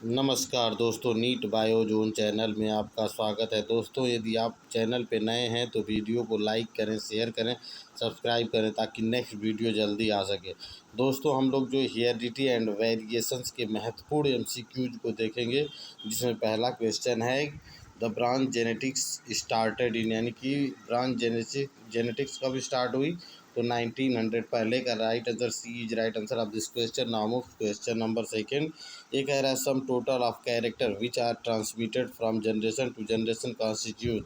नमस्कार दोस्तों, NEET bio zone channel में आपका स्वागत है। दोस्तों, यदि आप चैनल पे नए हैं तो वीडियो को लाइक करें, शेयर करें, सब्सक्राइब करें ताकि नेक्स्ट वीडियो जल्दी आ सके। दोस्तों, हम लोग जो हेरिडिटी एंड वेरिएशंस के महत्वपूर्ण एमसीक्यूज को देखेंगे, जिसमें पहला क्वेश्चन है the branch genetics started in, यानी कि ब्रांच जेनेटिक्स कब स्टार्ट हुई तो 1900। पहले का right answer C is right answer of this question. Now move question number second. ये कह रहा है sum total of character which are transmitted from generation to generation constitute,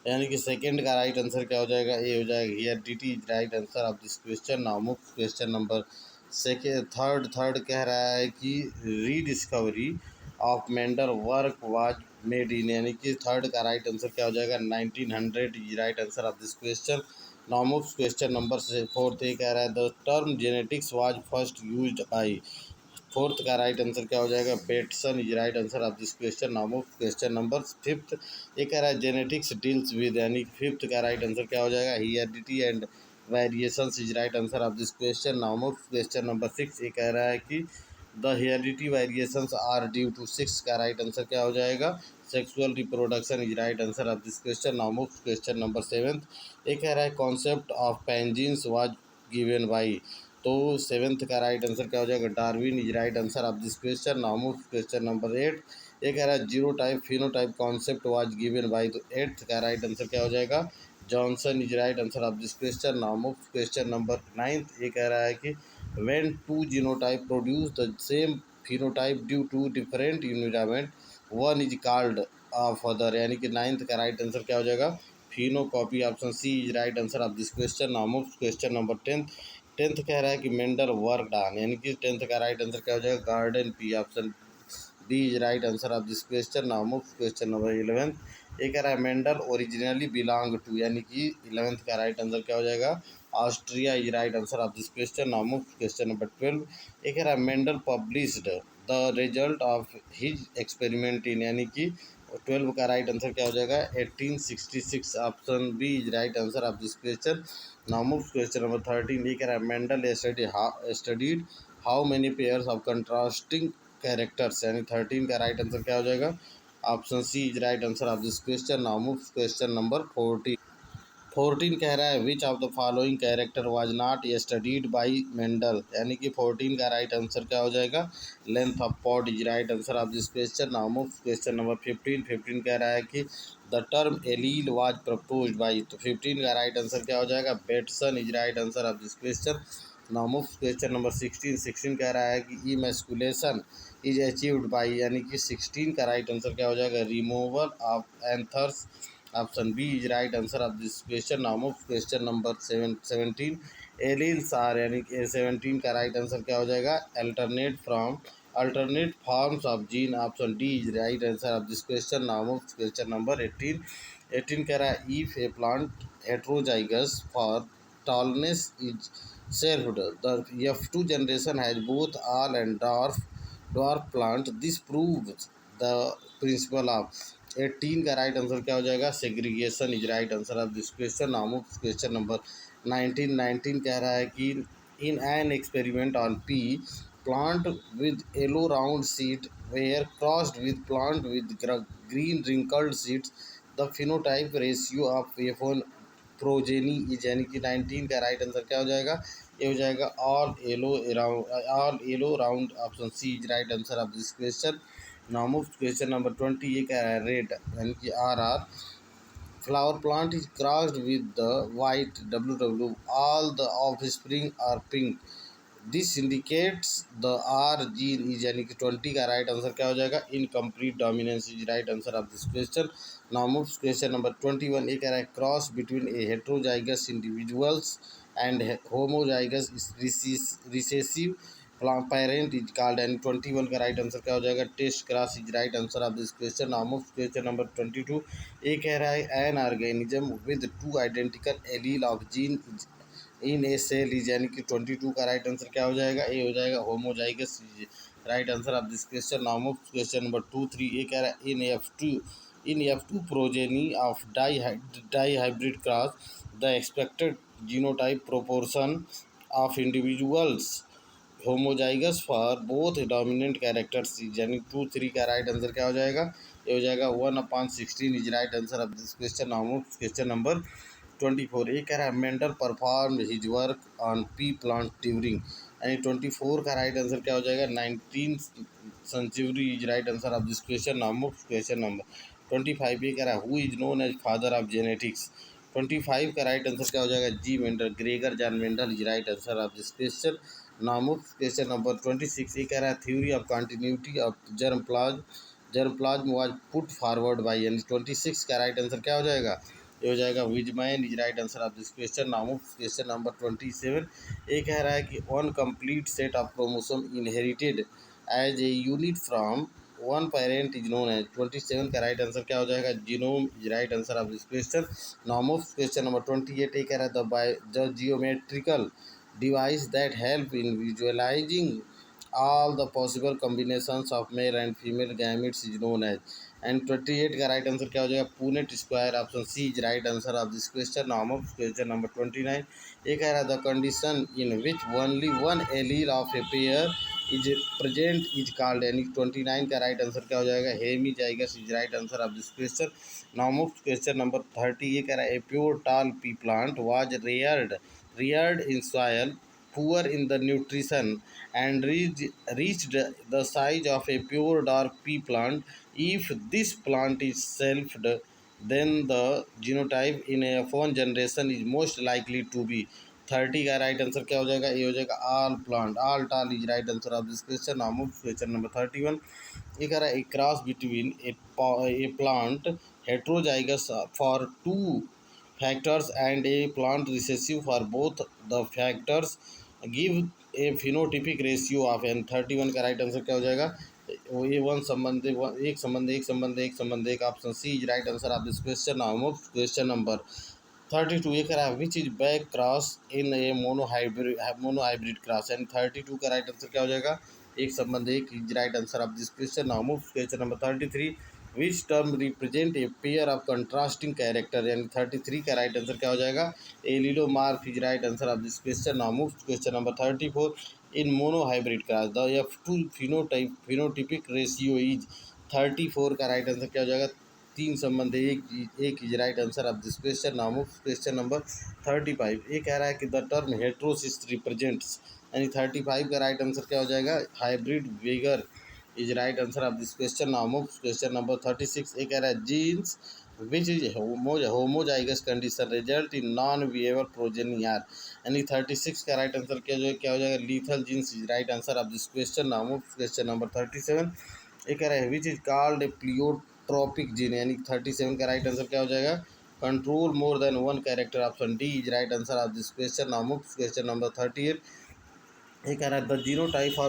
यानी कि सेकंड का राइट आंसर क्या हो जाएगा, ए हो जाएगा heredity is right answer of this question. Now move question number second. Third कह रहा है कि rediscovery of Mendel work was made in, यानी कि थर्ड का राइट आंसर क्या हो जाएगा, 1900 is right answer of this question. Now move question number से फोर्थ। ये कह रहा है the term genetics was first used by, fourth का राइट आंसर क्या हो जाएगा, Bateson is right answer of this question. Now move question number fifth. ये कह रहा है जेनेटिक्स डील्स विद, यानी फिफ्थ का राइट आंसर क्या हो जाएगा, heredity and variations is right answer of this question. Now move question number six. ये कह रहा है कि the heredity variations are due to, six का राइट आंसर क्या हो जाएगा, sexual reproduction is right answer of this question. Now move question number seventh. ये कह रहा है concept of pangenes was given by, तो सेवेंथ का राइट आंसर क्या हो जाएगा, Darwin is right answer of this question. Now move question number eight. ये कह रहा है zero type phenotype concept was given by, तो एट्थ का राइट आंसर क्या हो जाएगा, Johnson is right answer of this question. Now move question number ninth. ये कह रहा है कि when two genotype produce the same phenotype due to different environment, one is called of other, यानी कि नाइन्थ का राइट आंसर क्या हो जाएगा, phenocopy. Option C is right answer of this question. Now move question number tenth. Tenth कह रहा है कि मेंडल वर्क डान, यानी कि टेंथ का राइट आंसर क्या हो जाएगा, garden pea. Option D is right answer of this question. Now move question number eleventh. ये कह रहा है मेंडल ओरिजिनली बिलोंग टू, यानी कि इलेवेंथ का राइट आंसर क्या हो जाएगा, Austria is right answer of this question. Now move question number 12। ये कह रहा है Mendel published the result of his experiment in, यानी कि 12 का राइट आंसर क्या हो जाएगा, 1866। Option B is right answer of this question. Now move question number 13। ये कह रहा है Mendel studied how many pairs of contrasting characters, यानी 13 का राइट आंसर क्या हो जाएगा, option C is right answer of this question. Now move question number 14 कह रहा है which of the following character was not studied by Mendel, यानी कि 14 का राइट आंसर क्या हो जाएगा, length of pod is right answer of this question. Now move question number 15 कह रहा है कि the term allele was proposed by, तो 15 का राइट आंसर क्या हो जाएगा, Bateson is right answer of this question. Now move question number 16 कह रहा है कि इमैस्कुलेशन इज अचीव्ड बाई, यानी कि 16 का राइट आंसर क्या हो जाएगा, removal of anthers. Option B is right answer of this question. Now move question number 17। Alleles are, यानी कि 17 का राइट आंसर क्या हो जाएगा, alternate forms of gene. Option D is right answer of this question. Now move question number 18 कह रहा है if a plant heterozygous for tallness is served, the F2 generation has both all and dwarf plant. This proves the principle of 18 का right answer क्या हो जाएगा, segregation is right answer of this question. Now move question number 19 कह रहा है कि in an experiment on P plant with yellow round seed were crossed with plant with green wrinkled seeds, the phenotype ratio of F1 progeny is, यानी कि 19 का right answer क्या हो जाएगा, ये हो जाएगा all yellow round. Option C is right answer of this question. Now move question number 20। ये कह रहा है रेड, यानी कि R flower plant is crossed with the white WW, all the offspring are pink, this indicates the R gene is, यानी कि 20 का right answer क्या हो जाएगा, incomplete dominance is right answer of this question. Now move question number 21। ये कह रहा है cross between a heterozygous individuals and homozygous recessive parent is called, and 21 का राइट आंसर क्या हो जाएगा, test cross is right answer of this question. Now move question number 22। ये कह रहा है an organism with two identical allele of gene in a cell is, यानी कि 22 का राइट आंसर क्या हो जाएगा, ए हो जाएगा homozygous right answer of this question. Now move question number 23। ये कह रहा है in F2 progeny of dihybrid cross the expected genotype proportion of individuals homozygous for both dominant characters, यानी 2 3 का राइट आंसर क्या हो जाएगा, ये हो जाएगा 1/16 is right answer of this question. Now move question number 24। ये कह रहा है Mendel perform his work on pea plant during, यानी 24 का राइट आंसर क्या हो जाएगा, 19th century is right answer of this question. Now move question number 25। ये कह रहा है who is known as father of genetics. 25 का राइट आंसर क्या हो जाएगा, G Mendel, Gregor John Mendel is right answer of this question. Now move question number 26। ये कह रहा है theory of continuity of germ plasm was put forward bye, यानी 26 का राइट आंसर क्या हो जाएगा, ये हो जाएगा Weismann is right answer of this question. Now move question number 27। ये कह रहा है कि one complete set of chromosome inherited as a unit from one parent is known as. 27 का राइट आंसर क्या हो जाएगा, genome is right answer of this question. Now move question number 28। ये कह रहा है the geometrical device that help in visualizing all the possible combinations of male and female gametes is known as। And 28 का right answer क्या हो जाएगा, Punnett square, option C is right answer of this question. Now of question number 29। ये कह रहा है the condition in which only one allele of a pair is present is called, यानी 29 का राइट आंसर क्या हो जाएगा, hemizygous is right answer of this question. Now of question number 30। ये कह रहा है ए प्योर टाल P plant was reared in soil poor in the nutrition and reached the size of a pure dark pea plant. If this plant is selfed, then the genotype in a F1 generation is most likely to be। 30 का right answer क्या हो जाएगा, ये हो जाएगा all plant, all tall is right answer of this question. Now move question number 31। ये कह रहा है a cross between a plant heterozygous for 2 factors and a plant recessive for both the factors give a phenotypic ratio of, and 31 का right answer क्या हो जाएगा, वो ये वन संबंध एक संबंध एक, option C is right answer of this question. Now question number 32। ये कह रहा है which is back cross in a monohybrid cross, and 32 का राइट आंसर क्या हो जाएगा, एक संबंध एक is right answer of this question. Now move question number 33। Which term represent a pair of contrasting character, यानी 33 का राइट आंसर क्या हो जाएगा, allelomorph is right answer of this question. Now move question number 34। In monohybrid cross the F2 phenotypic ratio is. 34 का right answer क्या हो जाएगा, 3 संबंध एक is right answer of this question. Now move question number 35। ये कह रहा है कि द टर्म हेट्रोसिस रिप्रेजेंट्स, यानी 35 का राइट आंसर क्या हो जाएगा, hybrid vigour is right answer of this question. Now move question number 36। ये कह रहा है genes which is homozygous condition result in non viable progeny are, यानी 36 का राइट आंसर क्या हो जाएगा, lethal genes is right answer of this question. Now move question number 37। ये कह रहा है which is called a pleiotropic gene, यानी 37 का राइट आंसर क्या हो जाएगा, control more than one character, option D is right answer of this question. Now move question number 38। ये कह रहा है the genotype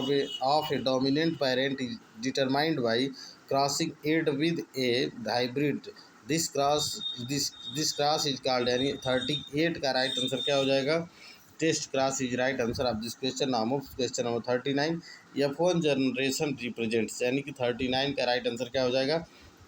of a dominant parent is determined by crossing it with a hybrid, this cross is called, यानी 38 का right answer क्या हो जाएगा, test cross is right answer of this question. Now move question number 39। F1 generation represents, यानी कि 39 का right answer क्या हो जाएगा,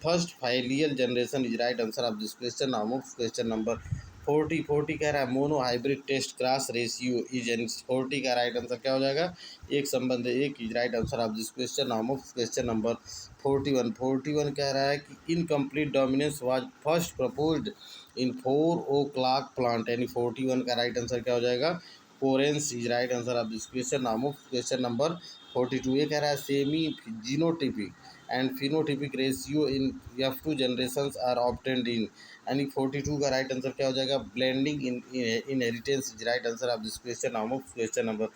first filial generation is right answer of this question. Now move question number 40 कह रहा है monohybrid test cross ratio is, यानी 40 का राइट आंसर क्या हो जाएगा, एक संबंध एक is right answer of this question. Now move question number 41 कह रहा है कि incomplete dominance was first proposed in 4 o'clock plant, यानी 41 का राइट आंसर क्या हो जाएगा, Correns is right answer of this question. Now move question number 42। ये कह रहा है same genotypic and phenotypic ratio in F2 generations are obtained in, यानी 42 का राइट आंसर क्या हो जाएगा, blending in inheritance is right answer of this question. Now move question number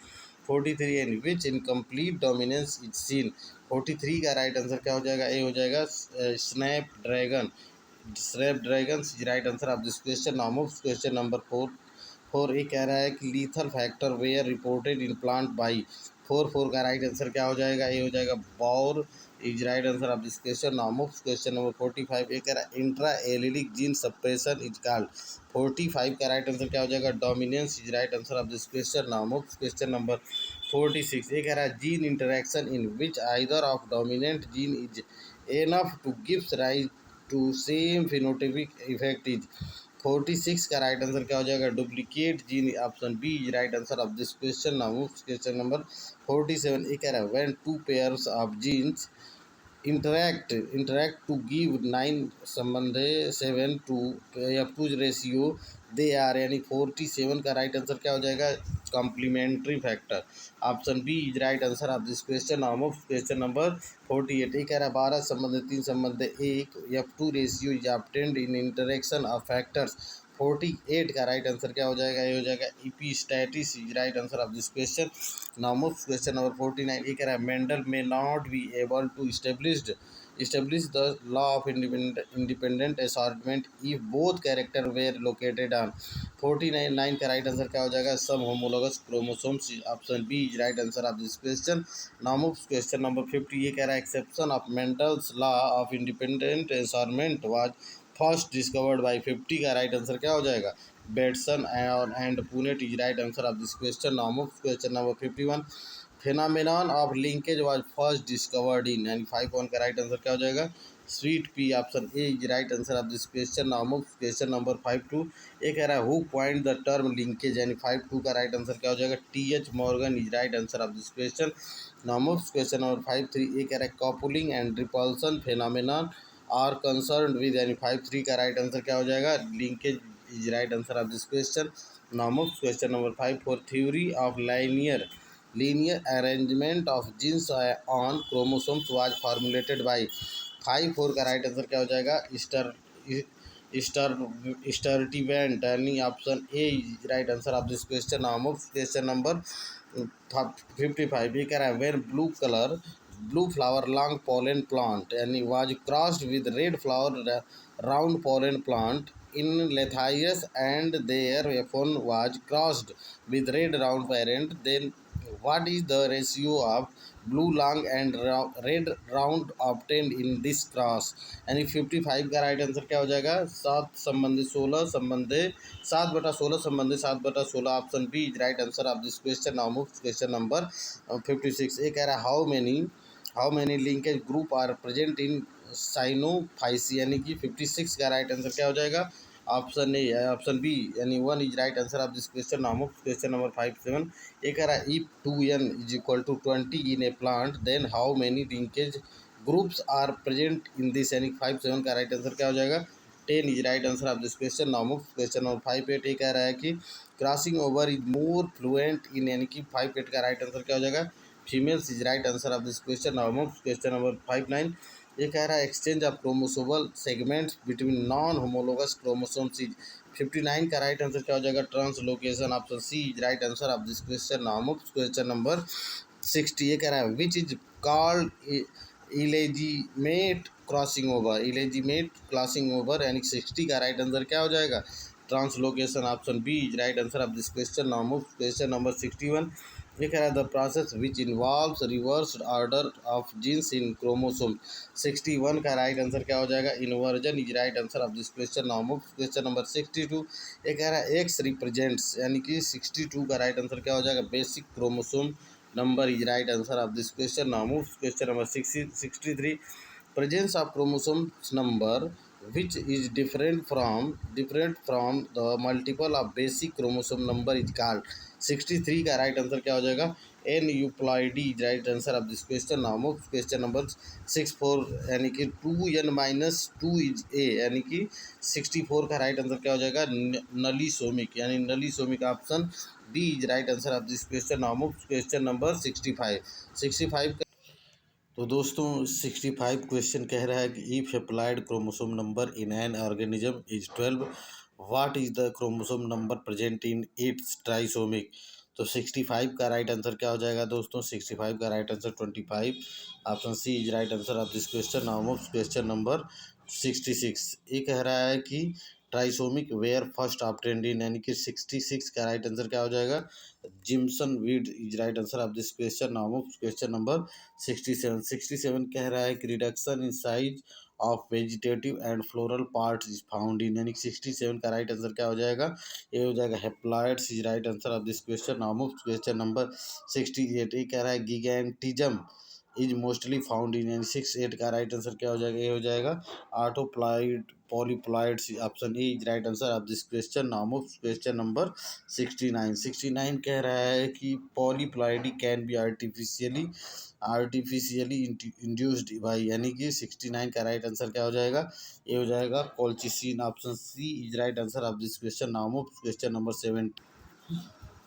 43। And which incomplete dominance is seen. 43 का right answer क्या हो जाएगा, ए हो जाएगा snapdragon is right answer of this question. Now move question number 4। ये कह रहा है कि lethal factor were reported in plant by. 4 का राइट आंसर क्या हो जाएगा, ये हो जाएगा both is right answer of this question. Now move question number 45। ये कह रहा है intra allelic gene suppression is called. 45 का राइट आंसर क्या हो जाएगा, dominance is right answer of this question. Now move question number 46। ये कह रहा है gene interaction in which either of dominant gene is enough to gives rise to same phenotypic effect is. 46 का right answer क्या हो जाएगा, duplicate gene, option B is right answer of this question. Now question number 47 ये कह रहा है when two pairs of genes interact to give 9 संबंधे 7 to F2 ratio they are, यानी 47 का राइट आंसर क्या हो जाएगा, complementary factor. Option B is right answer of this question. Of question number 48 ये कह रहा है 12 संबंध 3 संबंध 1 F2 ratio is obtained in interaction of factors. 48 का राइट आंसर क्या हो जाएगा, ये हो जाएगा epistasis is right answer of this question. Now question number 49 ये कह रहा है Mendel may not be able to establish the law of independent assortment if both character were located on 49 9 का राइट आंसर क्या हो जाएगा, some homologous chromosomes. Option B is right answer of this question. Now question number 50 ये कह रहा है exception of Mendel's law of independent assortment was first discovered by 50 का right answer क्या हो जाएगा, Bateson and Punnett is right answer of this question. Now question number 51 phenomenon of linkage was first discovered in, यानी 5 का right answer क्या हो जाएगा, sweet pea. Option A is right answer of this question. Now question number 52 ये कह रहा है who point the term linkage, यानी 52 का राइट आंसर क्या हो जाएगा, T H Morgan is right answer of this question. Now question number 53 ये कह रहा है coupling and repulsion phenomenon are concern with, यानी 53 का राइट आंसर क्या हो जाएगा, linkage is right answer of this question. Now question number 54 theory of linear arrangement of genes on chromosomes was formulated by 54 का राइट आंसर क्या हो जाएगा, Sturtevant, यानी option A right answer of this question. Now question number 55 ये कह रहा है where blue flower long pollen plant, यानी was crossed with red flower round pollen plant in Lathyrus and there F one was crossed with red round parent, then what is the ratio of blue long and red round obtained in this cross, यानी 55 का right answer क्या हो जाएगा, 7 संबंधी 16 संबंधी 7/16 संबंधी 7/16। Option B is right answer of this question. Now question number 56 ये कह रहा है how many linkage group are present in Cyanophyceae, यानी कि 56 का राइट आंसर क्या हो जाएगा, ऑप्शन ए ऑप्शन बी यानी 1 is right answer of this question. Now question number 57 ये कह रहा है if 2n is equal to 20 in a plant then how many linkage groups are present in this, यानी 57 का राइट आंसर क्या हो जाएगा, 10 is right answer of this question. Now question number 58 ये कह रहा है कि crossing over is more fluent in, यानी कि 58 का राइट आंसर क्या हो जाएगा, females is right answer of this question. Now question number 59 ये कह रहा है exchange of chromosomal segments between non homologous chromosomes is 59 का राइट आंसर क्या हो जाएगा, translocation. Option C is right answer of this question. Now question number 60 ये कह रहा है which is called illegitimate crossing over, यानी 60 का राइट आंसर क्या हो जाएगा, translocation. Option B is right answer of this question. Now question number 61 ये कह रहा है the process which involves reversed order of genes in chromosome. 61 का राइट आंसर क्या हो जाएगा, inversion is right answer of this question. Now question number 62 ये कह रहा है एक्स रिप्रेजेंट्स, यानी कि 62 का राइट आंसर क्या हो जाएगा, basic chromosome number is right answer of this question. Now question number 63 presence of chromosomes number which is different from the multiple of basic chromosome number is called। 63 का right answer क्या हो जाएगा, aneuploidy right answer of this question. Now question number 64 यानी कि 2n-2 is a, यानी कि 64 का right answer क्या हो जाएगा, नलीसोमिक, यानी nullisomic. Option B is right answer of this question. Now question number 65 तो दोस्तों 65 क्वेश्चन कह रहा है कि if applied chromosome number in an organism is 12 what is the chromosome number present in its trisomic. तो 65 का right answer क्या हो जाएगा दोस्तों, 65 का right answer 25। Option C is right answer of this question. Now question number 66 ये कह रहा है कि trisomic were first obtained in, यानी कि 66 का राइट आंसर क्या हो जाएगा, Jimson weed is right answer of this question. Now question number 67 कह रहा है कि reduction in size of vegetative and floral parts is found in, यानी 67 का राइट आंसर क्या हो जाएगा, ये हो जाएगा haploids is right answer of this question. Now question number 68 ये कह रहा है gigantism is mostly found in, यानी 6 8 का राइट आंसर क्या हो जाएगा, ये हो जाएगा autoploid polyploids. Option A is right answer of this question. Now move question number 69 कह रहा है कि polyploidy can be artificially induced by, यानी कि 69 का राइट आंसर क्या हो जाएगा, ये हो जाएगा colchicine. Option C is right answer of this question. Now move question number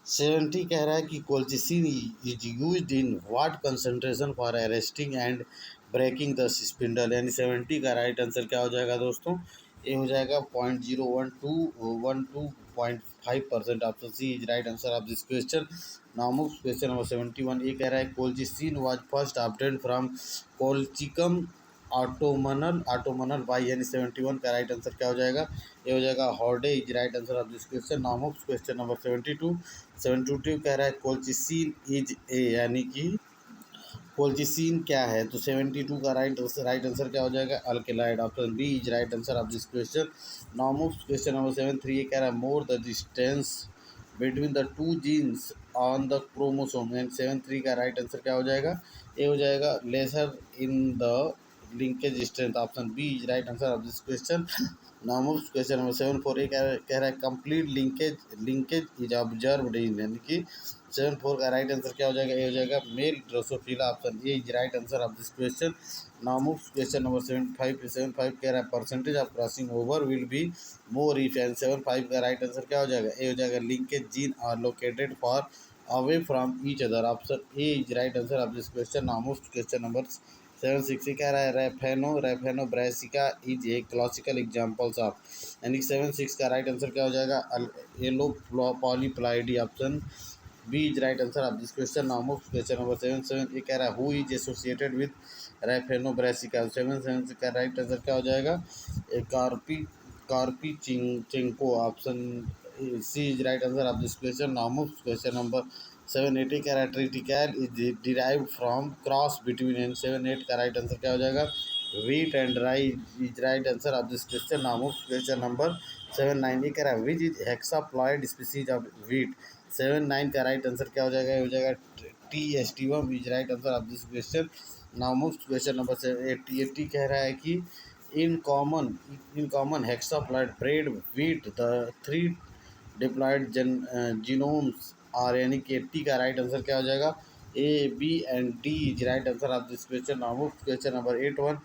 70 कह रहा है कि colchicine is used in what concentration for arresting and breaking the spindle, यानी 70 का राइट आंसर क्या हो जाएगा दोस्तों, ये हो जाएगा 0.012 option C is right answer of this question. Now move question number 71, ये कह रहा है colchicine was first obtained from colchicum autumnale by, यानी 71 का राइट आंसर क्या हो जाएगा, ये हो जाएगा हॉर्डे is right answer of this question. Now move question number 72 कह रहा है कोल्चिसिन इज ए, यानी कि कोल्चिसिन क्या है, तो 72 का राइट आंसर क्या हो जाएगा, alkaloid. Option B is right answer of this question. Now move question number 73, ये कह रहा है more the distance between the two genes on the chromosome, and 73 का राइट आंसर क्या हो जाएगा, ये हो जाएगा lesser in the linkage strength. Option B is right answer of this question. Now move question number 74, ये कह रहा है complete linkage is observed in, यानी कि 74 का राइट आंसर क्या हो जाएगा, ये हो जाएगा male Drosophila. Option A is right answer of this question. Now move question number 75 कह रहा है percentage of crossing over will be more if, and 75 का राइट आंसर क्या हो जाएगा, ये हो जाएगा linkage gene are located far away from each other. Option A is right answer of this question. Now move question number 76 कह रहा है raphanobrassica is a classical examples of, यानी 76 का राइट आंसर क्या हो जाएगा, allopolyploidy. Option B is right answer of this question. Now move question number 77, ये कह रहा है who is associated with raphanobrassica, 77 का राइट आंसर क्या हो जाएगा, Karpechenko. Option C is right answer of this question. Now move question number 78 कह रहा है triticale is derived from cross between, and 78 का राइट आंसर क्या हो जाएगा, wheat and rye is right answer of this question. Now move question number 79, ये कह रहा है which is hexaploid species of wheat, 79 का राइट आंसर क्या हो जाएगा, ये हो जाएगा T aestivum is right answer of this question. Now move question number 80 कह रहा है कि in common hexaploid braid wheat the three diploid genomes are, यानी कि 80 का राइट आंसर क्या हो जाएगा, A B and D is right answer of this question. Now question number 81,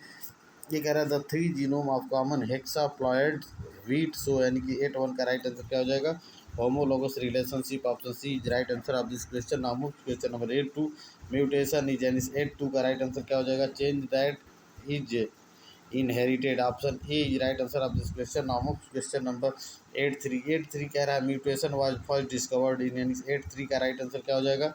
ये कह रहा है the 3 genome of common hexaploid wheat, so यानी कि 81 का राइट आंसर क्या हो जाएगा, homologous relationship. Option C is right answer of this question. Now question number 82, mutation is, यानी 82 का राइट आंसर क्या हो जाएगा, change that is inherited. Option A is right answer of this question. Now question number 83 कह रहा है mutation was first discovered in, यानी 83 का राइट आंसर क्या हो जाएगा,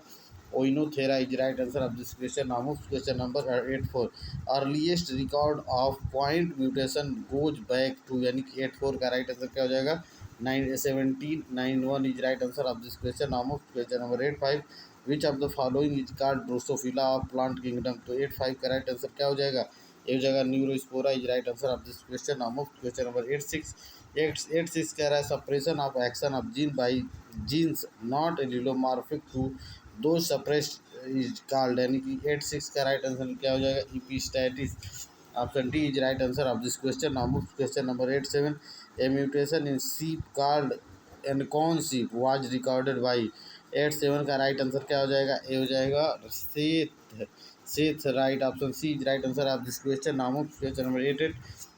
Oenothera is right answer of this question. Now question number 84, earliest record of point mutation goes back to, यानी कि 84 का राइट आंसर क्या हो जाएगा, 1791 is right answer of this question. Now question number 85, which of the following is called Drosophila of plant kingdom, तो 85 का right answer क्या हो जाएगा, एक जगह Neurospora is right answer of this question. Now question number 86 कह रहा है suppression of action of gene by genes not allelomorphic to दो सप्रेस्ड इज कॉल्ड, यानी कि 86 का राइट आंसर क्या हो जाएगा, epistasis. Option D is right answer of this question. Now question number 87, a mutation in sheep called एनकॉन सीप was recorded by, 87 का right answer क्या हो जाएगा, ए हो जाएगा Seth Wright. Option C is right answer of this question. Now question number 88,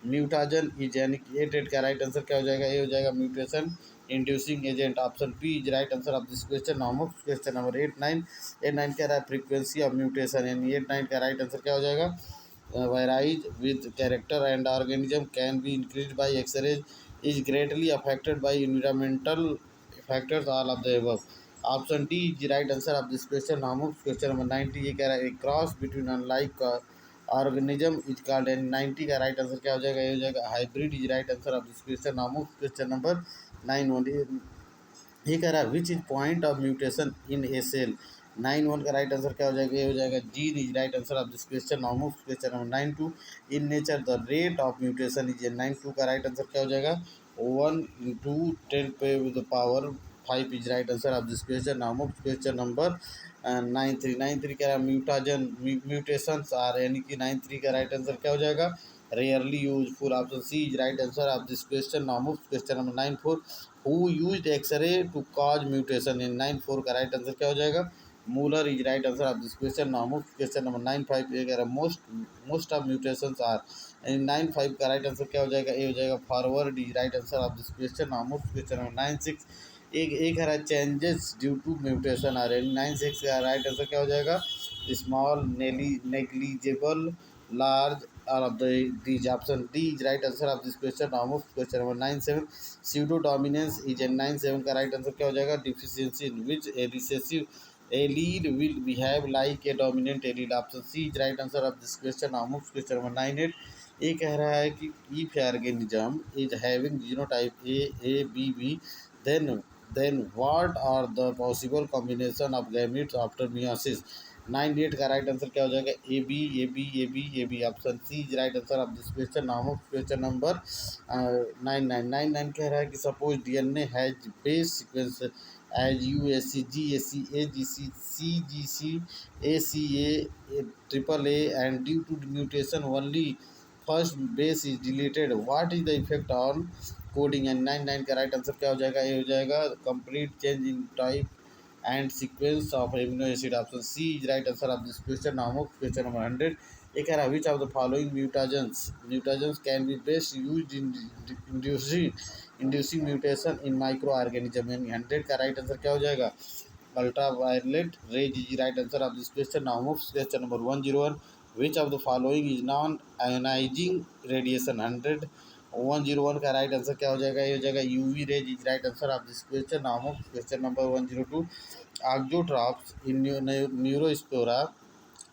mutagen is, यानी कि 88 का राइट आंसर क्या हो जाएगा, ये हो जाएगा mutation inducing agent. Option P is right answer of this question. Now question number 89 कह रहा है फ्रीक्वेंसी ऑफ म्यूटेशन, यानी 89 का राइट आंसर क्या हो जाएगा, varies with character and organism can be increased by X-rays is greatly affected by environmental factors, all of the above। Option D is right answer of this question. Now question number 90, ये कह रहा है cross between unlike organism is called, and 90 का right answer क्या हो जाएगा, ये हो जाएगा hybrid is right answer of this question. Now question number 91, ये कह रहा है which is point of mutation in a cell, 91 का राइट आंसर क्या हो जाएगा, ये हो जाएगा gene is right answer of this question. Now question number 92, in nature the rate of mutation is, 92 का राइट आंसर क्या हो जाएगा, 1 × 10⁻⁵ is right answer of this question. Now question number 9 3 कह रहा है म्यूटेशंस आर, यानी कि 9 3 का राइट आंसर क्या हो जाएगा, rarely useful. Option C is right answer of this question. Now move question number 9 4, who used x ray to cause mutation. In 9 4 का राइट आंसर क्या हो जाएगा, Muller is right answer of this question. Now move question number 9 5, ये कह रहा है most of mutations are. In 9 5 का right answer क्या हो जाएगा, ए हो जाएगा forward is right answer of this question. Now move question number 9 6, एक है चेंजेस ड्यू टू म्यूटेशन आ रहे हैं। 9 6 का राइट आंसर क्या हो जाएगा, small negligible large all of these option D is right answer of this question। now move question number 9 7, pseudo dominance is in 9 7 का right answer क्या हो जाएगा, deficiency in which a recessive allele will behave like a dominant allele। option C is right answer of this question। now move question number 9 8, ये कह रहा है कि if organism is having genotype A B B, then what are the possible combination of gametes after meiosis। 9 8 का right answer क्या हो जाएगा, A B A B A B A B. Option C is right answer of this question. Now question number 9 9 कह रहा है कि suppose DNA has base sequence as U S C G S C A G C A C A triple A and due to mutation only first base is deleted, what is the effect on coding. And 9 9 का right answer क्या हो जाएगा, ये हो जाएगा complete change in type and sequence of amino acid। option C is right answer of this question। now move question number 100, ये कह रहा है which of the following mutagens can be best used in inducing mutation in microorganism। यानी 100 का right answer क्या हो जाएगा, ultraviolet rays is right answer of this question। now move question number 101, which of the following is non ionizing radiation। 101 का right answer क्या हो जाएगा, ये हो जाएगा UV rays is right answer of this question. Now question number 102, auxotrophs in Neurospora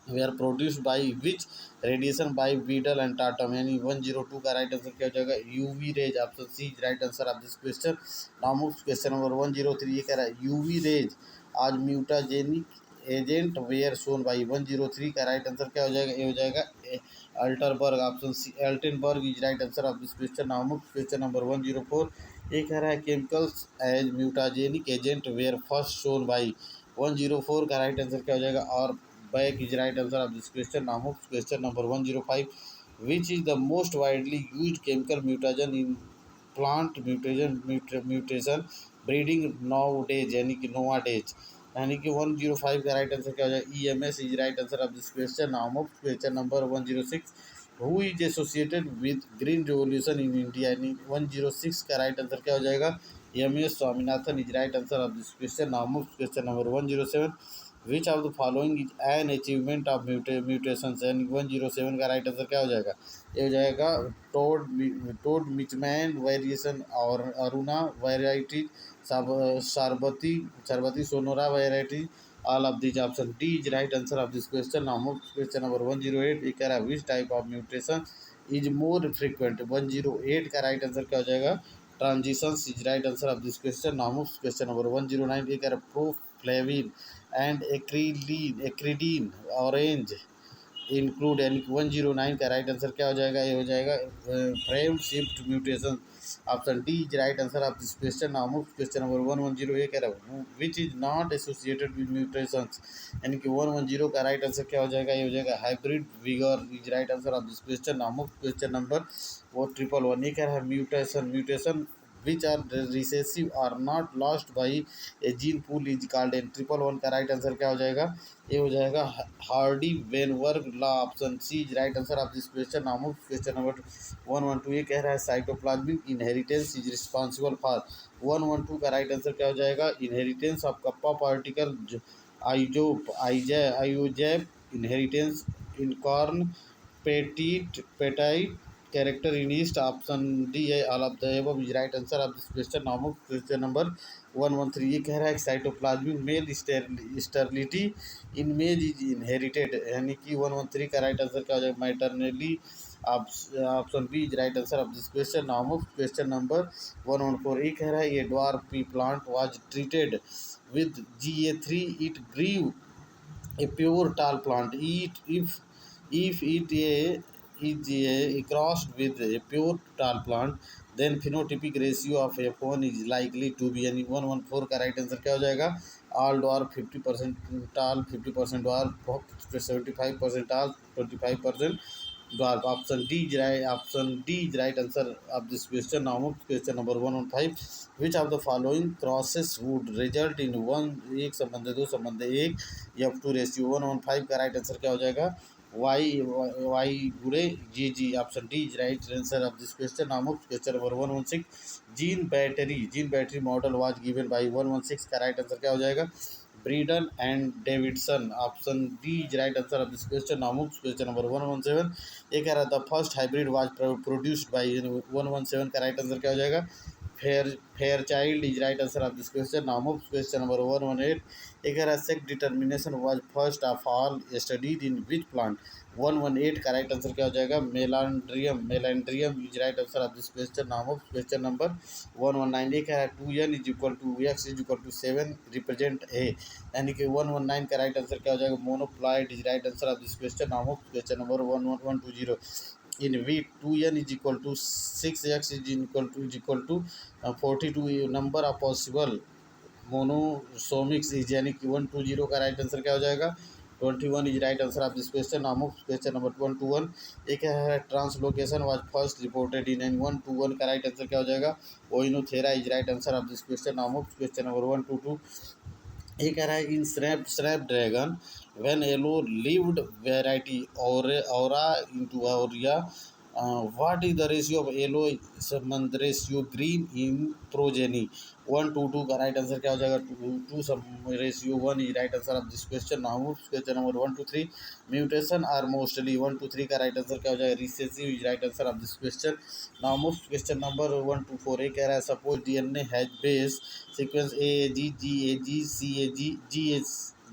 were are produced by which radiation by Beadle and Tatum. यानी 102 का right answer क्या हो जाएगा, UV rays. Option C is right answer of this question. Now question number 103, ये कह रहा है UV rays as mutagenic agent were shown by. 103 का राइट आंसर क्या हो जाएगा, ये हो जाएगा Altenberg. Option C Altenberg is right answer of this question. Now question number 104, ये कह रहा है chemicals as mutagenic agent were first shown by. 104 का राइट आंसर क्या हो जाएगा, Auerbach is right answer of this question. Now question number 105, which is the most widely used chemical mutagen in plant mutation breeding nowadays, यानी कि नोवा days. यानी कि 105 का right answer क्या हो जाएगा, EMS is right answer of this question. Now question number 106, who is associated with green revolution in India. यानी 106 का राइट आंसर क्या हो जाएगा, MS Swaminathan is right answer of this question. Now question number 107, which of the following is an achievement of mutation. यानी 107 का right answer क्या हो जाएगा, ये हो जाएगा टोड मिचमैन वेरिएशन और Aruna varieties Sharbati Sonora variety, all of this. Option D is right answer of this question. Now question number 108, ये कह रहा है which type of mutation is more frequent. 108 का राइट आंसर क्या हो जाएगा, transitions is right answer of this question. Now question number 109, ये कह रहा है proflavine and acridine orange include. यानी कि 109 का राइट आंसर क्या हो जाएगा, ये हो जाएगा frame shift mutation. Option D is right answer of this question. Now question number 110, ये कह रहा है which is not associated with mutations. यानी कि 110 का राइट आंसर क्या हो जाएगा, ये हो जाएगा hybrid vigour is right answer of this question. Now question number 111, ये कह रहा है mutation which are recessive are not lost by a gene pool is called। and 111 का राइट आंसर क्या हो जाएगा, ये हो जाएगा Hardy Weinberg law. Option C is right answer of this question. Now question number 112, ये कह रहा है cytoplasmic inheritance is responsible for. 112 का राइट आंसर क्या हो जाएगा, inheritance of kappa particle iojap inheritance in corn petite character in east। option D है all of the above is right answer of this question। Now question number 113, ये कह रहा है cytoplasmic male sterility इन मेज is inherited. यानी कि 113 का right answer क्या हो जाएगा, maternally. Option B is right answer of this question. Now question number 114, ये कह रहा है ये dwarf pea plant was treated with GA3 it grew a pure tall plant if it is crossed with a pure tall plant then phenotypic ratio of F1 is likely to be, यानी 1:4 का right answer क्या हो जाएगा? All Dar 50% टाल, 50% Dar, 75% tall, 25% dwarf. Option D is right, option D is right answer of this question. Now question number 115, which of the following crosses would result in one, एक संबंध दो संबंध एक, F2 रेशियो 1:5 का राइट आंसर क्या हो जाएगा? वाई गुड़े जी। Option D is right answer of this question. Now question number 116, gene battery model was given by 116 का राइट आंसर क्या हो जाएगा? Britten and Davidson. Option D is right answer of this question. Now question number 117, ये कह रहा था first hybrid was produced by 117 का right answer क्या हो जाएगा? Fairchild is right answer of this question. Now question number 118, ये कह रहा sex determination was first of all studied in which plant? 118 का राइट आंसर क्या हो जाएगा? Melandrium is right answer of this question. Now question number 119, ये कह रहा है 2n is equal to x is equal to 7 represent a, यानी कि 119 का राइट आंसर क्या हो जाएगा? Monoploid is right answer of this question. Now question number 11120, in which 2n is equal to 6x is equal to 42, number of possible मोनोसोमिक्स is, यानी कि 120 का right answer क्या हो जाएगा? 21 is right answer of this question. Now question number 121, एक है translocation was first reported in, एन 121 का राइट आंसर क्या हो जाएगा? Oenothera is right answer of this question. Now question number 122, ये कह रहा है in snapdragon when yellow leaved variety और aurea into aurea, what is the ratio of yellow संबंध रेशियो ग्रीन इन प्रोजेनी? 1:2 का राइट आंसर क्या हो जाएगा? 2:1 is right answer of this question. Now question number 123, mutation are mostly, 123 का right answer क्या हो जाएगा? Recessive is right answer of this question. Now question number 124, ये कह रहा है suppose DNA has base sequence AAG GAG CAG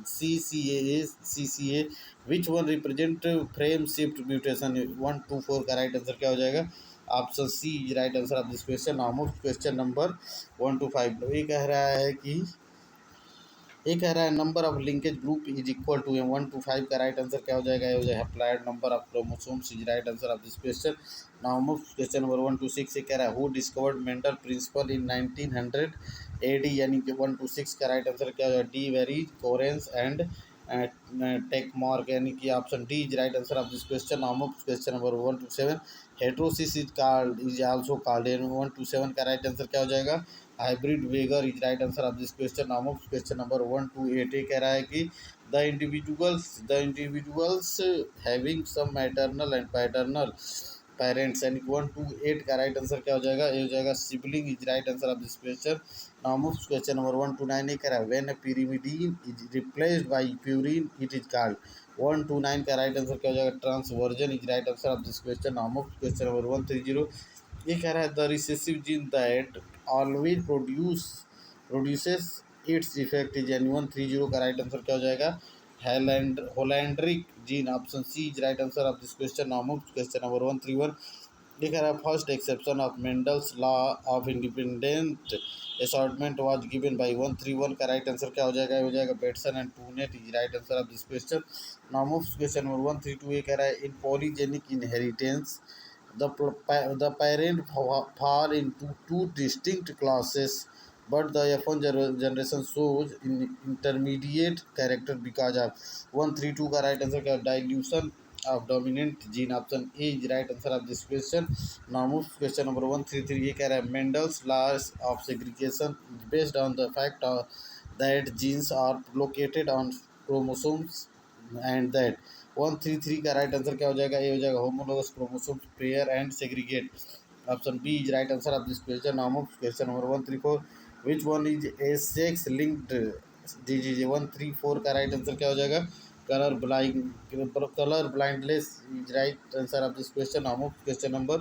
GCCAA CCA, which one represent frame shift mutation? 124 का right answer क्या हो जाएगा? Option C is right answer of this question. Now question number 125, ये कह रहा है कि ये कह रहा है number of linkage group is equal to 1 to 5 का राइट आंसर क्या हो जाएगा? ये हो जाएगा haploid number of chromosomes is right answer of this question. Now question number 126, ये कह रहा है who discovered Mendel principle in 1900 AD, यानी कि 126 का राइट आंसर क्या हो जाएगा? De Vries, Correns and Tschermak, यानी कि option D is right answer of this question. Now question number 127, heterosis is also called, 127 का राइट आंसर क्या हो जाएगा? Hybrid vigour is right answer of this question. Now question number 128, ये कह रहा है कि the individuals having some maternal and paternal parents, यानी 128 का राइट आंसर क्या हो जाएगा? ये हो जाएगा sibling is right answer of this question. Now question number 129, ये कह रहा है when pyrimidine is replaced by purine it is called. 129 का राइट आंसर क्या हो जाएगा? Transversion is right answer of this question. Now question number 130, ये कह रहा है the recessive gene that always produces its effect is, यानी 130 का राइट आंसर क्या हो जाएगा? Holandric gene, option C is right answer of this question. Now question number 131, ये कह रहा है first exception of Mendel's law of independent assortment was given by 131 का राइट आंसर क्या हो जाएगा? ये हो जाएगा Bateson and Punnett is right answer of this question. Now question number 132, ये कह रहा है in polygenic inheritance the parent fall into two distinct classes, but the F1 generation shows in intermediate character because of 132 का right answer क्या? Dilution of dominant gene, option A is right answer of this question. Now question number 133, ये कह रहा है Mendel's laws of segregation is based on the fact that genes are located on chromosomes and that 133 का right answer क्या हो जाएगा? ये हो जाएगा homologous chromosomes pair and segregate, option B is right answer of this question. Now question number 134, which one is a sex linked disease? 134 का right answer क्या हो जाएगा? Colour blindness is right answer of this question. Now question number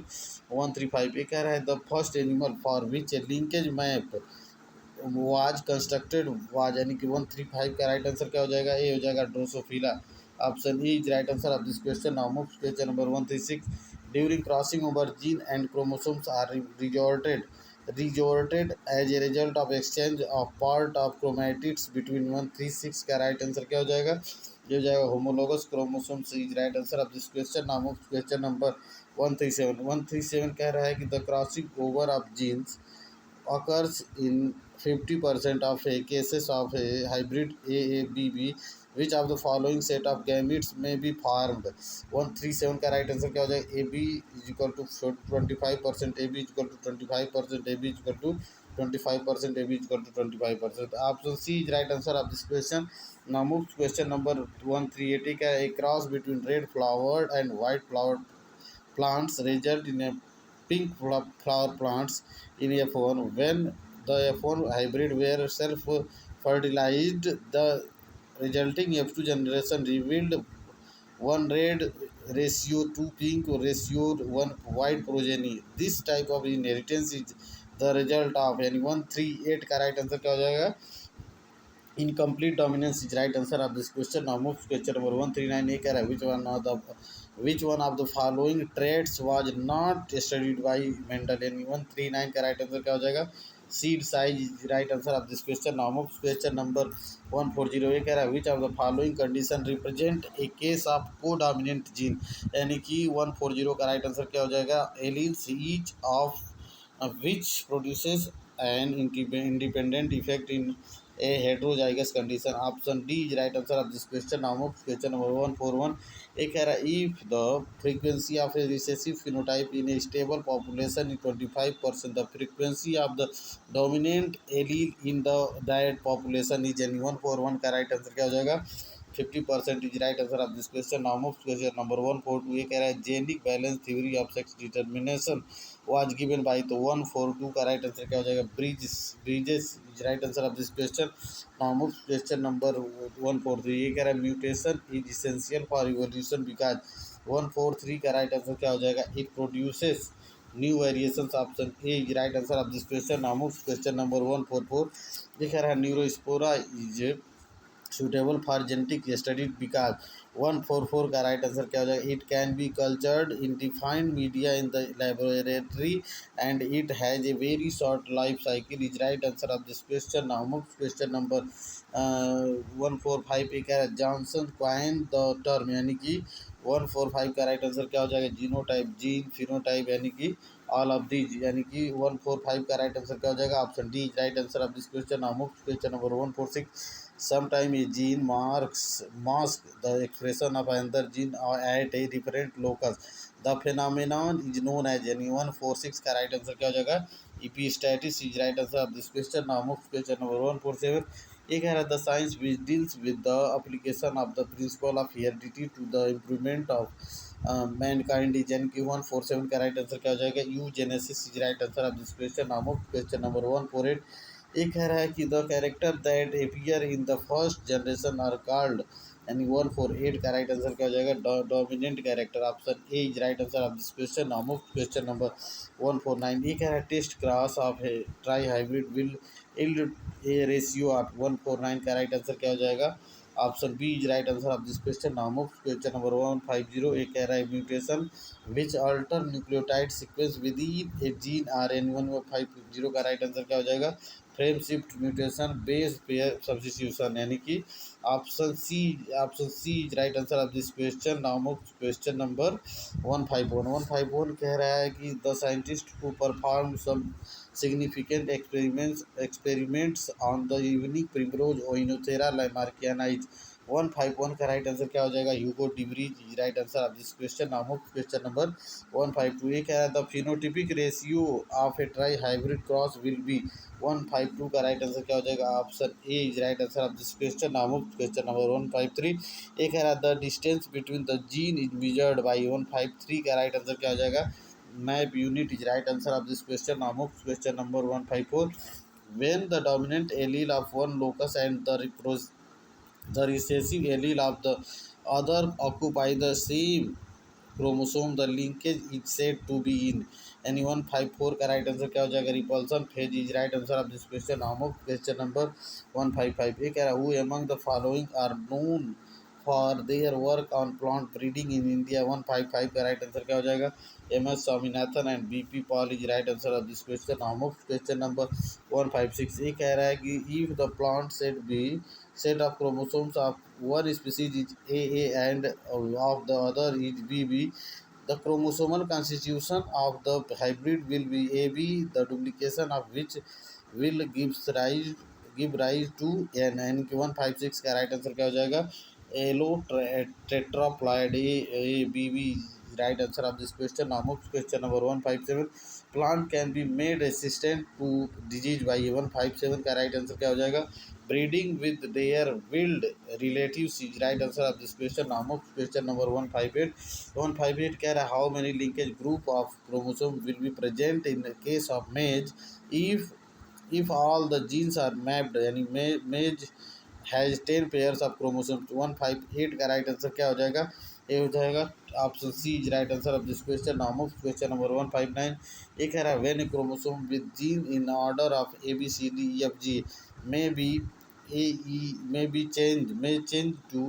135, ये कह रहा है the first animal for which linkage map was constructed was, यानी कि 135 का राइट आंसर क्या हो जाएगा? ये हो जाएगा drosophila, option E is right answer of this question. Now question number 136, during crossing over gene and chromosomes are resorted as a result of exchange of part of chromatids between 136 का right answer क्या हो जाएगा? ये हो जाएगा homologous chromosomes is right answer of this question. Now move question number 137 कह रहा है कि the crossing over of genes occurs in 50% of cases of a hybrid AABB. Which of the following set of gametes may be formed? 137 का right answer क्या हो जाएगा? A B is equal to 25%, A B is equal to 25%, A B is equal to 25%, A B is equal to 25%। Option C is right answer of this question. Now move question number 138 का a cross between red flowered and white flowered plants result in a pink flower plants in F1. When the F1 hybrid were self-fertilized, the resulting F2 generation revealed one red ratio, two pink ratio, one white progeny. This type of inheritance is the result of यानी 138 का right answer क्या हो जाएगा? Incomplete dominance is right answer of this question. Now move to question number 139. A कह रहा है which one of the following traits was not studied by Mendel? यानी 139 का right answer क्या हो जाएगा? Seed size is right answer of this question. Now move to question number 140. A कह रहा है which of the following condition represent a case of codominant gene? यानी कि 140 का right answer क्या हो जाएगा? Alleles each of which produces an independent effect in a heterozygous condition. Option D is right answer of this question. Now move question number 141. एक कह रहा है if the frequency of a recessive phenotype in a stable population is 25%, the frequency of the dominant allele in the that population is any 141 का right answer क्या हो जाएगा? 50% is right answer of this question. Now move question number 142. ये कह रहा है genic balance theory of sex determination was given by तो 142 का राइट आंसर क्या हो जाएगा? Bridges is right answer of this question. Now question number 143। ये कह रहा है mutation is essential for evolution because 143 का राइट आंसर क्या हो जाएगा? It produces new variations. Option A is right answer of this question. Now question number 144। ये कह रहा है Neurospora is suitable for genetic study because 144 का राइट आंसर क्या हो जाएगा? It can be cultured in defined media in the laboratory and it has a very short life cycle is right answer of this question. Now question number 145 पे कह रहा है Johnson coin the term यानी कि 145 का right answer क्या हो जाएगा? जीनोटाइप जीन फिनोटाइप यानी कि ऑल ऑफ दीज यानी कि 145 का राइट आंसर क्या हो जाएगा? Option D is right answer of this question. Now question number 146। Sometimes a gene mask the expression of another gene or at a different locus. The phenomenon is known as any 146 का right answer क्या हो जाएगा? Epistatis is right answer of this question. Now move question number 147. ये कह रहा है the science which deals with the application of the principle of heredity to the improvement of mankind is यानी कि 147 का राइट आंसर क्या हो जाएगा? Eugenesis is right answer of this question. Now question number 148। ये कह रहा है कि the character that appear in the first generation are called यानी 148 का राइट आंसर क्या हो जाएगा? Dominant character. Option A is right answer of this question. Now question number 149। ये कह रहा है test cross of a trihybrid will yield a ratio of 149 का राइट आंसर क्या हो जाएगा? Option B is right answer of this question. Now question number 150। ये कह रहा है mutation which alter nucleotide sequence within a gene are an 150 का right answer क्या हो जाएगा? Frame shift mutation base pair substitution यानी कि option C is right answer of this question. Now question number 151 कह रहा है कि the scientist who perform some significant experiments on the unique primrose Oenothera lamarckiana is 151 का right answer क्या हो जाएगा? Hugo de Vries right answer of this question. Now question number 152। ये कह रहा है the phenotypic ratio of a trihybrid cross will be 152 का right answer क्या हो जाएगा? Option A is right answer of this question. Now question number 153। ये कह रहा है the distance between the gene is measured by 153 का right answer क्या हो जाएगा? map unit is right answer of this question. Now question number 154. When the dominant allele of one locus and the recessive allele of the other occupy the same chromosome, the linkage is said to be in यानी 154 का right answer क्या हो जाएगा? Repulsion phase is right answer of this question. Now question number 155। ये कह रहा है who among the following are known for their work on plant breeding in India? 155 का राइट आंसर क्या हो जाएगा? MS Swaminathan and BP Pal is right answer of this question. Now question number 156। ये कह रहा है कि if the plant set of chromosomes of one species is AA and of the other is BB, the chromosomal constitution of the hybrid will be AB, the duplication of which will give rise to an N की 156 का right answer क्या हो जाएगा? Allotetraploid A B B right answer of this question. Now move question number 157. Plant can be made resistant to disease by 157 का right answer क्या हो जाएगा? Breeding with their wild relatives is right answer of this question. Now move question number 158. 158 कह रहा है how many linkage group of chromosome will be present in case of maize if all the genes are mapped यानी मेज has 10 pairs of chromosome. 158 का right answer क्या हो जाएगा? ये हो जाएगा option C is right answer of this question. Now move question number 159. ये कह रहा है when a chromosome with gene in order of A B C D E F G may change to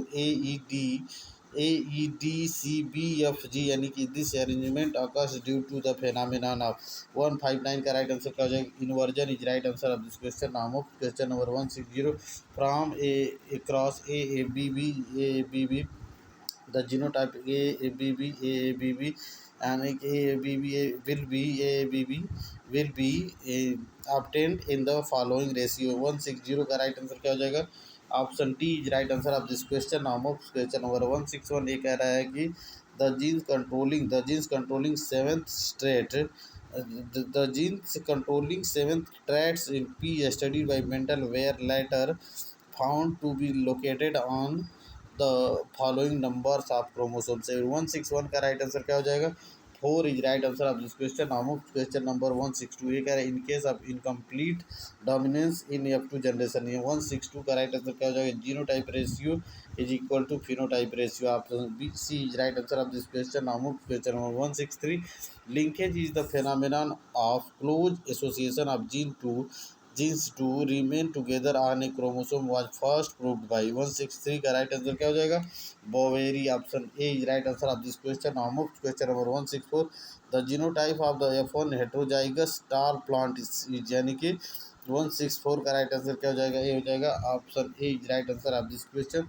AEDCBFG यानी कि this arrangement occurs due to the phenomenon of 159 का right answer क्या हो जाएगा? Inversion is right answer of this question. Now move question number 160. From A cross AABB the genotype AABB and AABB will be obtained in the following ratio. 160 का right answer क्या हो जाएगा? Option D is right answer of this question. Now move question number 161. ये कह रहा है कि the genes controlling seventh traits in P studied by Mendel were later found to be located on the following numbers of chromosomes. 161 का right answer क्या हो जाएगा? 4 is right answer of this question. Now question number 162. ये कह रहा है in case of incomplete dominance in F2 generation. ये 162 का राइट आंसर क्या हो जाएगा? Genotype ratio is equal to phenotype ratio. Option B C is right answer of this question. Now question number 163. Linkage is the phenomenon of close association of genes to remain together on a chromosome was first proved by. 163 का right answer क्या हो जाएगा? Boveri. Option A is right answer of this question. Now question number 164. The genotype of the F1 heterozygous star plant is यानी कि 164 का right answer क्या हो जाएगा? ए हो जाएगा option A is right answer of this question.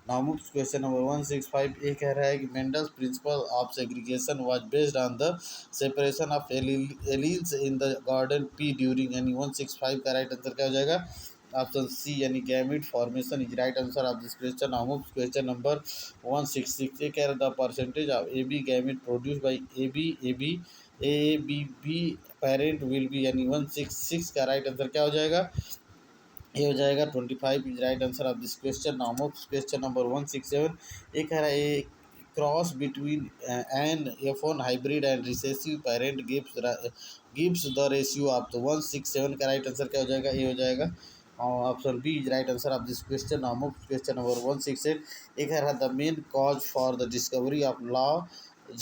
Now question number 165. ये कह रहा है कि Mendel's principle of segregation was based on the separation of alleles in the garden pea during यानी 165 का राइट आंसर क्या हो जाएगा? ऑप्शन सी यानी gamete formation is right answer of this question. Now question number 166. ये कह रहा है the percentage of A B gamete produce by A B B parent will be यानी 166 का राइट आंसर क्या हो जाएगा? ये हो जाएगा 25 is right answer of this question. Now question number 167. ये कह रहा है cross between an F1 hybrid and recessive parent gives the ratio of the 167 का राइट आंसर क्या हो जाएगा? ये हो जाएगा option B is right answer of this question. Now question number 168. ये कह रहा है the main cause for the discovery of law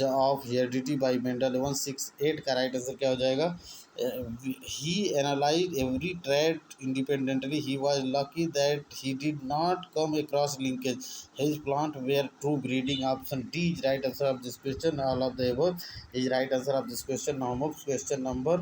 of heredity by Mendel. 168 का राइट आंसर क्या हो जाएगा? He analyzed every trait independently. He was lucky that he did not come across linkage. His plant were true breeding. Option D is right answer of this question. All of the above is right answer of this question. Now move question number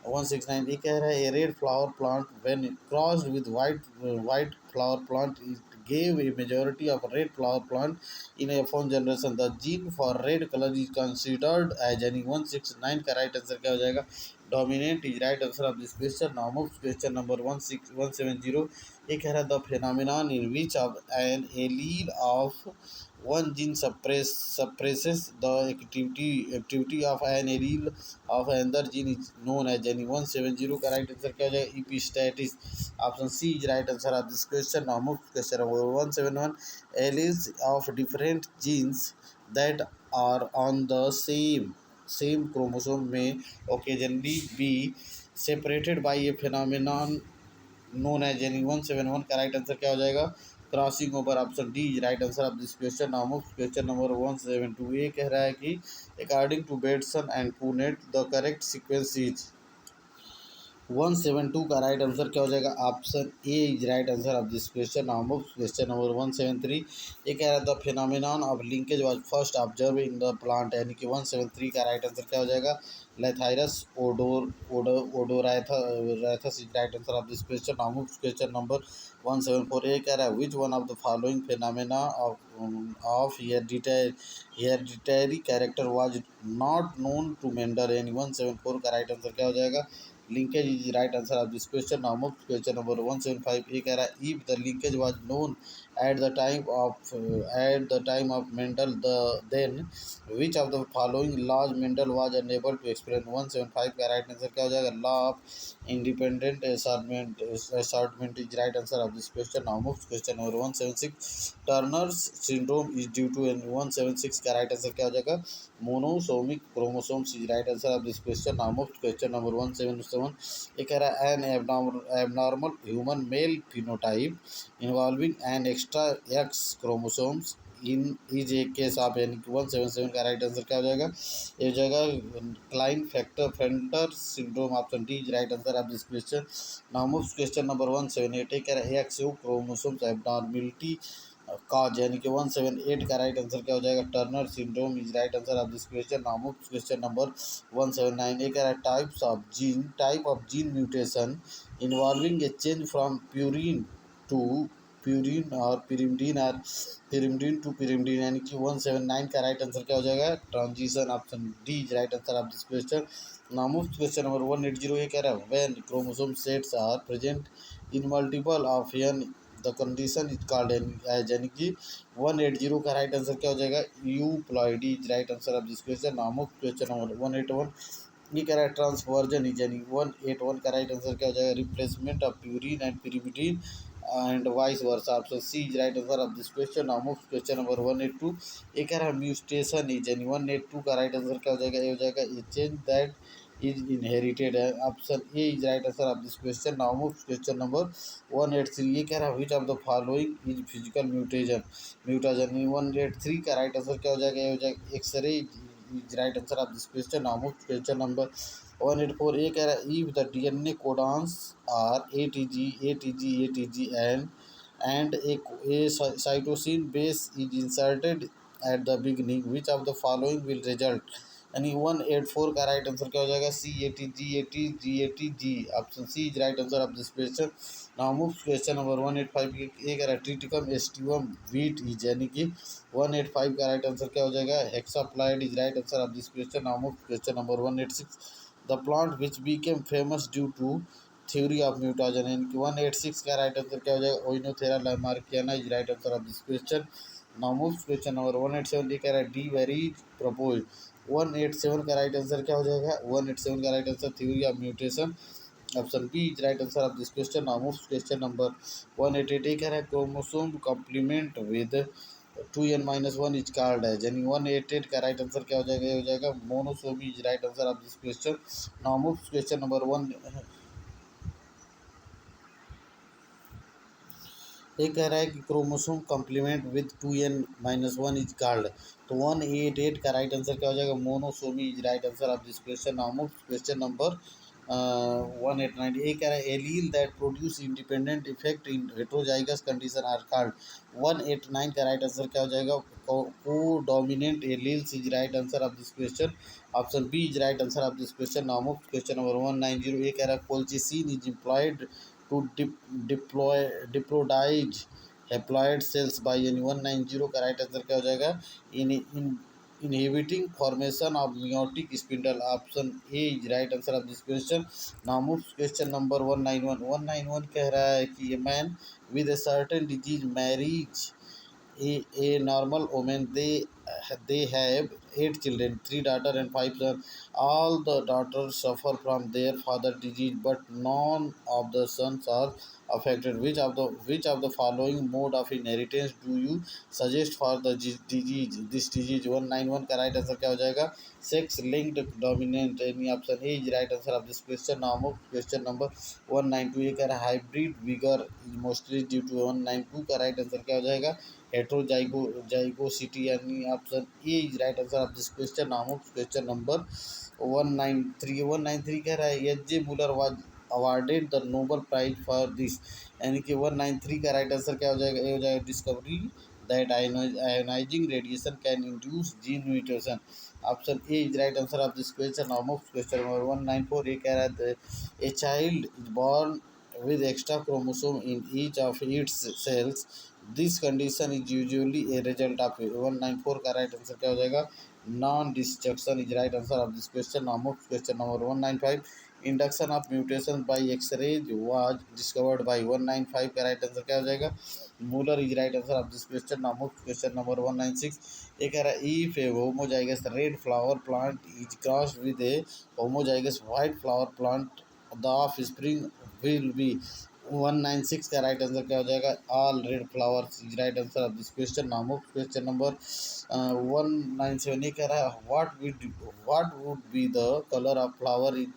169. ये कह रहा है a red flower plant when crossed with white flower plant it gave a majority of red flower plant in a F1 generation. The gene for red color is considered as any 169 का right answer क्या हो जाएगा? Dominant is right answer of this question. Now move question number 170. ये कह रहा है the phenomenon in which of an allele of one gene suppresses the activity of an allele of another gene is known as any 170 का right answer क्या हो जाएगा? Epistasis. Option C is right answer of this question. Now move question number 171. Alleles of different genes that are on the same chromosome may occasionally be separated by a phenomenon known as any 171 का right answer क्या हो जाएगा? Crossing over. Option D is right answer of this question. Now question number 172. ये कह रहा है कि according to Bateson and Punnett the correct sequence is 172 का राइट आंसर क्या हो जाएगा? Option A is right answer of this question. Now move question number 173। ये कह रहा था phenomenon of linkage was first observe in the plant, यानी कि 173 का राइट आंसर क्या हो जाएगा? Lathyrus odoratus is right answer of this question. Now move question number 174। ये कह रहा है which one of the following phenomena of hereditary character was not known to Mendel, यानी 174 का राइट आंसर क्या हो जाएगा? Linkage is right answer of this question. Now move question number 175। ये कह रहा है if the linkage was known at the time of Mendel, then which of the following laws Mendel was unable to explain? 175 का right answer क्या हो जाएगा? Law of independent assortment is right answer of this question. Now move question number 176। Turner's syndrome is due to, 176 का right answer क्या हो जाएगा? Monosomic chromosomes is right answer of this question. Now move question number 177। ये कह रहा है an abnormal human male phenotype involving an extra X chromosomes in is a case of, यानी कि 177 का राइट आंसर क्या हो जाएगा? ये हो जाएगा Klinefelter syndrome. Option D is right answer of this question. Now move question number 178। ये कह रहा है एक्स क्रोमोसोम्स एबनॉर्मिलिटी काज, यानी कि 178 का राइट आंसर क्या हो जाएगा? Turner syndrome is right answer of this question. Now move question number 179। ये कह रहा है type of gene mutation involving a change from purine to purine और pyrimidine टू pyrimidine, यानी कि 179 का राइट आंसर क्या हो जाएगा? Transition. Option D is right answer of this question. Now move question number 180। ये कह रहा है when chromosome sets are present in multiple of N the condition is called as, यानी कि 180 का राइट आंसर क्या हो जाएगा? Euploidy is right answer of this question. Now move question number 181। ये कह रहा है ट्रांसवर्जन इज, यानी 181 का राइट आंसर क्या हो जाएगा? Replacement of purine and pyrimidine and vice versa. Option C is right answer of this question. Now move question number 182। ये कह रहा है म्यूटेशन इज, यानी 182 का राइट आंसर क्या हो जाएगा? ये हो जाएगा a change that is inherited है। Option A is right answer of this question. Now move question number 183। ये कह रहा है which of the following is physical mutation 183 का राइट आंसर क्या हो जाएगा? ये हो जाएगा X ray is right answer of this question. Now move question number 184। ये कह रहा है if the DNA codons are ATG and a cytosine base is inserted at the beginning, which of the following will result? यानी 184 का right answer क्या हो जाएगा? CATGATGATG। Option C is right answer of this question. Now move question number 185। ये कह रहा है Triticum aestivum wheat is, यानी कि 185 का राइट आंसर क्या हो जाएगा? Hexaploid is right answer of this question. Now move question number 186। The plant which became famous due to theory of mutagen, यानी कि 186 का राइट आंसर क्या हो जाएगा? Oenothera lamarckiana is right answer of this question. Now move question number 187। ये कह रहा है डी वेरी प्रपोज। 187 का राइट आंसर क्या हो जाएगा? 187 का right answer theory of mutation. Option B is right answer of this question. Now move question number 188। कह रहा है chromosome complement with 2n-1 is called है, यानी 188 का राइट आंसर क्या हो जाएगा? ये हो जाएगा monosomy is right answer of this question. Now move question number 1। ये कह रहा है कि chromosome complement with 2n-1 is called, तो 188 का राइट आंसर क्या हो जाएगा? Monosomy is right answer of this question. Now move question number 189। ये कह रहा है allele that produce independent effect in heterozygous condition are called. 189 का राइट आंसर क्या हो जाएगा? को dominant alleles is right answer of this question. Option B is right answer of this question. Now move question number 190। ये कह रहा है colchicine is employed to diploidise haploid cells by, यानी 190 का राइट आंसर क्या हो जाएगा? In inhibiting formation of meiotic spindle। Option A is right answer of this question. Now move question number 191 कह रहा है कि a man with a certain disease marriage a normal woman, they have 8 children, 3 daughters and 5 sons. All the daughters suffer from their father disease, but none of the sons are affected. Which of the following mode of inheritance do you suggest for the disease? This disease 191 का right answer क्या हो जाएगा? Sex linked dominant, यानी option A is right answer of this question. Now question number 192। ये कह रहा है hybrid vigour is mostly due to, 192 का राइट आंसर क्या हो जाएगा? हेट्रोजाइगोसिटी, यानी option A is right answer of this question. Now question number 193 कह रहा है H J Muller was awarded the Nobel prize for this. यानी कि 193 का राइट आंसर क्या हो जाएगा, ये हो जाएगा discovery that ionizing radiation can induce gene mutation. Option A is right answer of this question. Of question number 194 ये कह रहा है a child is born with extra chromosome in each of its cells. This condition is usually a result of 194 का right answer क्या हो जाएगा, non destruction is right answer of this question. Question number 195 induction of mutation by X rays was discovered by 195 का right answer क्या हो जाएगा, Muller is right answer of this question. Question number 196 ये कह रहा है if a homozygous red flower plant is crossed with a homozygous white flower plant the offspring will be. 196 का right answer क्या हो जाएगा, all red flowers is right answer of this question. Question number 197 ये कह रहा है what would be the colour of flower in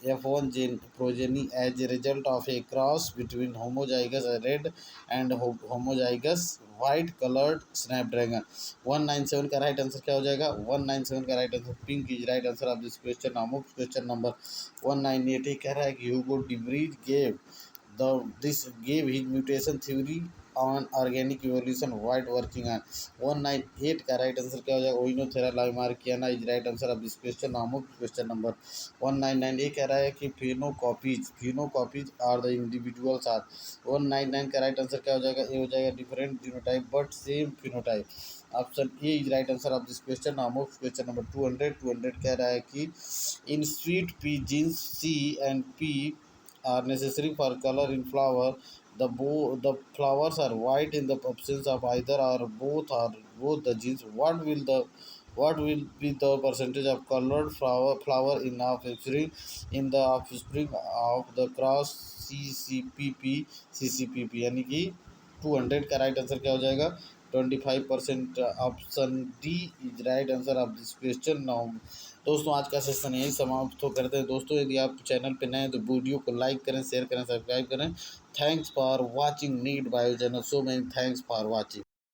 F1 progeny as a result of a cross between homozygous red and homozygous white colored snapdragon। 197 का right answer क्या हो जाएगा, 197 का right answer pink is right answer of this question. Question number 198 कह रहा है कि ह्यूगो debris this gave his mutation theory on organic evolution white working on। 198 का राइट आंसर क्या हो जाएगा, Oenothera lamarckiana is right answer of this question. Question number 199 ये कह रहा है कि phenocopies are the individuals are. 199 का राइट आंसर क्या हो जाएगा, ये हो जाएगा different genotype but same phenotype. Option A is right answer of this question. Question number 200 कह रहा है कि in sweet pea genes C and P are necessary for color in flower. The flowers are white in the absence of either or both the genes. What will be the percentage of colored flower in offspring in the offspring of the cross CCPP यानी कि 200 का right answer क्या हो जाएगा, 25%। Option D is right answer of this question. Now दोस्तों आज का session यही समाप्त तो करते हैं। दोस्तों यदि आप चैनल पे नए हैं तो वीडियो को लाइक करें, शेयर करें, सब्सक्राइब करें। Thanks for watching NEET bio channel. So many thanks for watching.